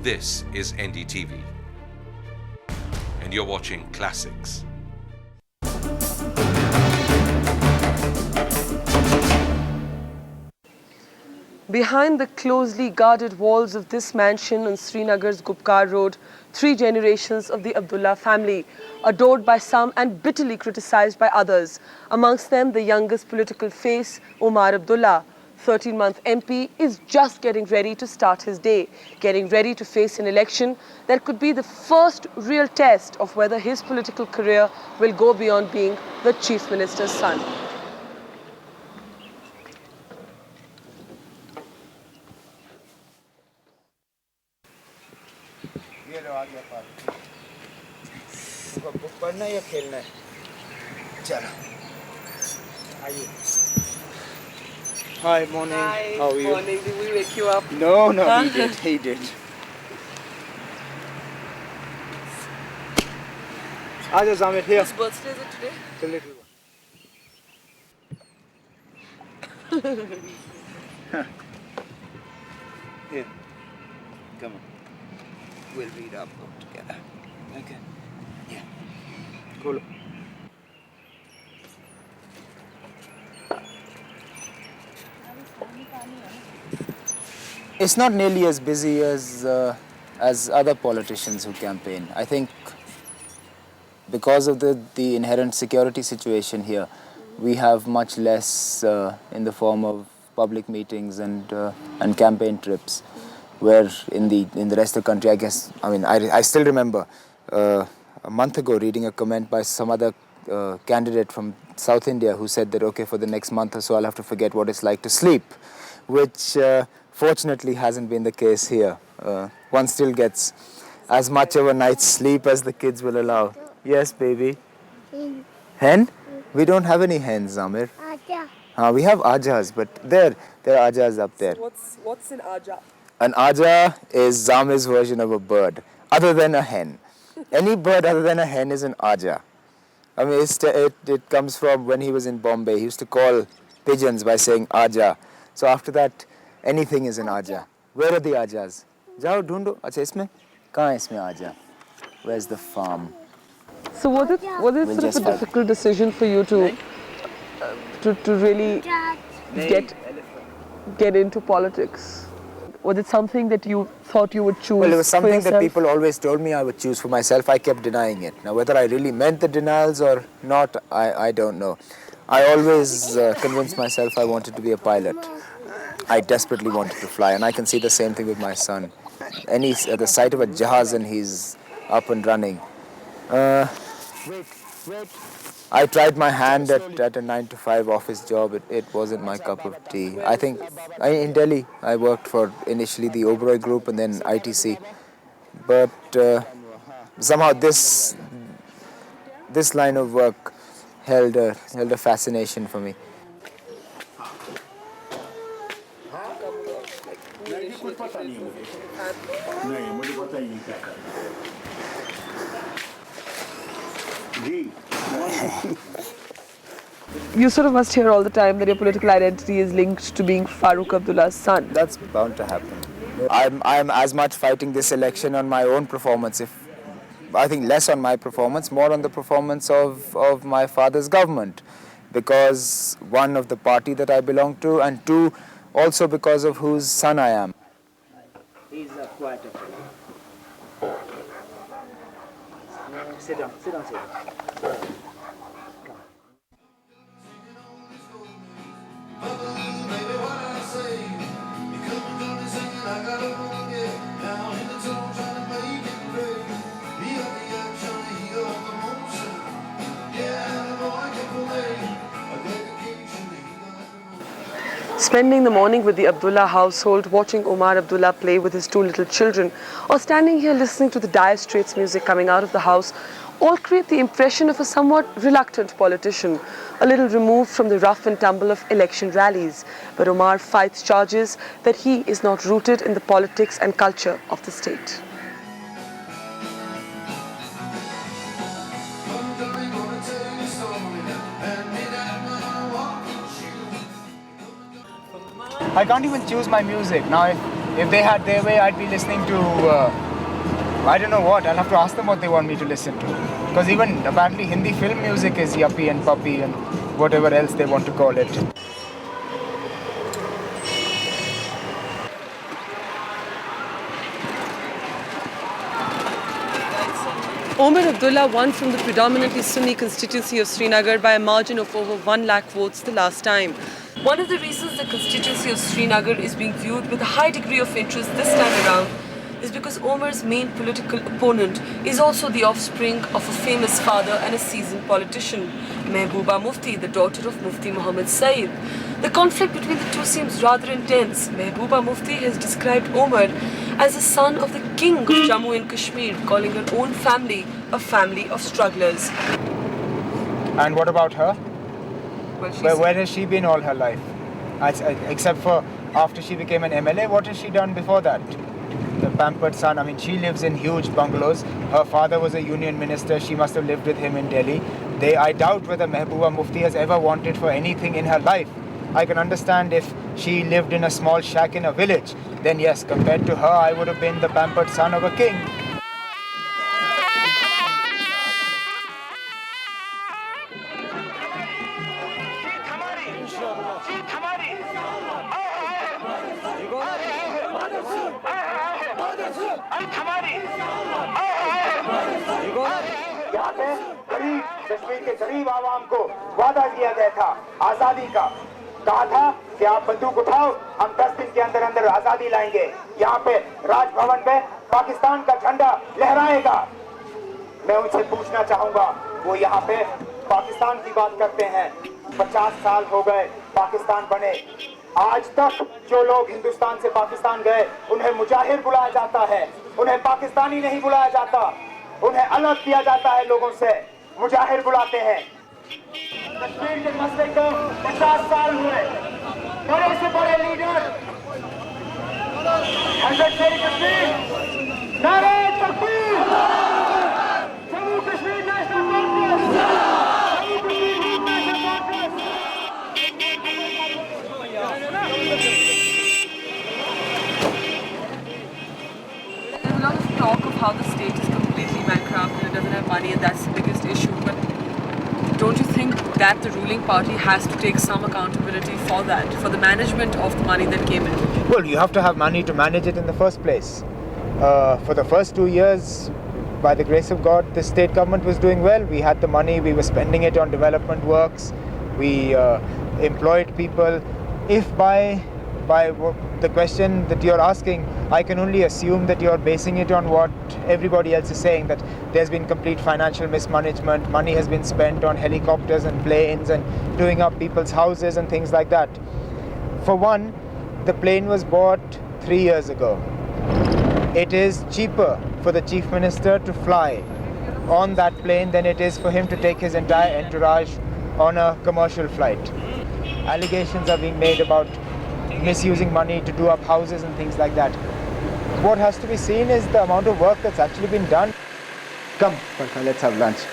This is NDTV, and you're watching Classics. Behind the closely guarded walls of this mansion on Srinagar's Gupkar Road, 3 generations of the Abdullah family, adored by some and bitterly criticized by others. Amongst them, the youngest political face, Omar Abdullah, 13-month MP, is just getting ready to start his day, getting ready to face an election that could be the first real test of whether his political career will go beyond being the Chief Minister's son. पढ़ना है या खेलना है? चलो आइए. Hi, morning. Hi, How are you? morning. Did we wake you up? No, Huh? he did. Aja Zamir, here. Whose birthday is it today? The little one. Here, come on. We'll read our book together. Okay. Yeah. Cool. It's not nearly as busy as other politicians who campaign. I think because of the inherent security situation here, we have much less in the form of public meetings and campaign trips. Where in the rest of the country, I guess, I still remember a month ago reading a comment by some other candidate from South India who said that, okay, for the next month or so I'll have to forget what it's like to sleep, which fortunately hasn't been the case here. One still gets as much of a night's sleep as the kids will allow. Yes, baby. Hen? We don't have any hens, Amir. We have ajas, but there are ajas up there. What's an aja? An aja is Zamir's version of a bird, other than a hen. Any bird other than a hen is an aja. I mean, it comes from when he was in Bombay. He used to call pigeons by saying aja. So after that, anything is an aja. Where are the ajas? Jao, dhundo. Acha, isme? Kahan isme aja? Where's the farm? So was it sort of a difficult decision for you to really get into politics? Was it something that you thought you would choose? Well, it was something for that people always told me I would choose for myself. I kept denying it. Now, whether I really meant the denials or not, I don't know. I always convinced myself I wanted to be a pilot. I desperately wanted to fly, and I can see the same thing with my son. At the sight of a jahaz and he's up and running. I tried my hand at a 9-to-5 office job. It wasn't my cup of tea. I think in Delhi I worked for initially the Oberoi Group and then ITC. But somehow this line of work held a fascination for me. You sort of must hear all the time that your political identity is linked to being Farooq Abdullah's son. That's bound to happen. I'm as much fighting this election on my own performance. I think less on my performance, more on the performance of my father's government. Because one, of the party that I belong to, and two, also because of whose son I am. He's quite a fellow. Sit down. Spending the morning with the Abdullah household, watching Omar Abdullah play with his 2 little children, or standing here listening to the Dire Straits music coming out of the house, all create the impression of a somewhat reluctant politician, a little removed from the rough and tumble of election rallies. But Omar fights charges that he is not rooted in the politics and culture of the state. I can't even choose my music. Now, If they had their way, I'd be listening to, I don't know what. I'll have to ask them what they want me to listen to. Because even apparently Hindi film music is yuppie and puppy and whatever else they want to call it. Omar Abdullah won from the predominantly Sunni constituency of Srinagar by a margin of over 1 lakh votes the last time. One of the reasons the constituency of Srinagar is being viewed with a high degree of interest this time around is because Omar's main political opponent is also the offspring of a famous father and a seasoned politician, Mehbooba Mufti, the daughter of Mufti Muhammad Saeed. The conflict between the two seems rather intense. Mehbooba Mufti has described Omar as the son of the king of Jammu and Kashmir, calling her own family a family of strugglers. And what about her? Well, Where has she been all her life? Except for after she became an MLA, what has she done before that? The pampered son, I mean, she lives in huge bungalows. Her father was a union minister. She must have lived with him in Delhi. I doubt whether Mehbooba Mufti has ever wanted for anything in her life. I can understand if she lived in a small shack in a village. Then yes, compared to her, I would have been the pampered son of a king. यहाँ पे गरीब कश्मीर के गरीब आवाम को वादा दिया गया था आजादी का। कहा था कि आप बंदूक उठाओ, हम 10 दिन के अंदर अंदर आजादी लाएंगे। यहाँ पे राजभवन पे पाकिस्तान का झंडा लहराएगा। मैं उनसे पूछना चाहूंगा, वो यहाँ पे पाकिस्तान की बात करते हैं। 50 साल हो गए पाकिस्तान बने, आज तक जो लोग हिंदुस्तान से पाकिस्तान गए उन्हें मुजाहिर बुलाया जाता है, उन्हें पाकिस्तानी नहीं बुलाया जाता, उन्हें अलग किया जाता है लोगों से, मुजाहिर बुलाते हैं। कश्मीर के मसले को 50 साल हुए, बड़े से बड़े लीडर हजरत शेर कश्मीर, नारे तकबीर, Jammu Kashmir national Congress, Jammu Kashmir national Congress. There's a lot of talk of how the state is completely bankrupt and it doesn't have money, and that's the biggest issue. But don't you think that the ruling party has to take some accountability for that, for the management of the money that came in? Well, you have to have money to manage it in the first place. For the first 2 years, by the grace of God, the state government was doing well. We had the money, we were spending it on development works, we employed people. If by the question that you're asking, I can only assume that you're basing it on what everybody else is saying, that there's been complete financial mismanagement, money has been spent on helicopters and planes and doing up people's houses and things like that. For one, the plane was bought 3 years ago. It is cheaper for the chief minister to fly on that plane than it is for him to take his entire entourage on a commercial flight. Allegations are being made about misusing money to do up houses and things like that. What has to be seen is the amount of work that's actually been done. Come, let's have lunch.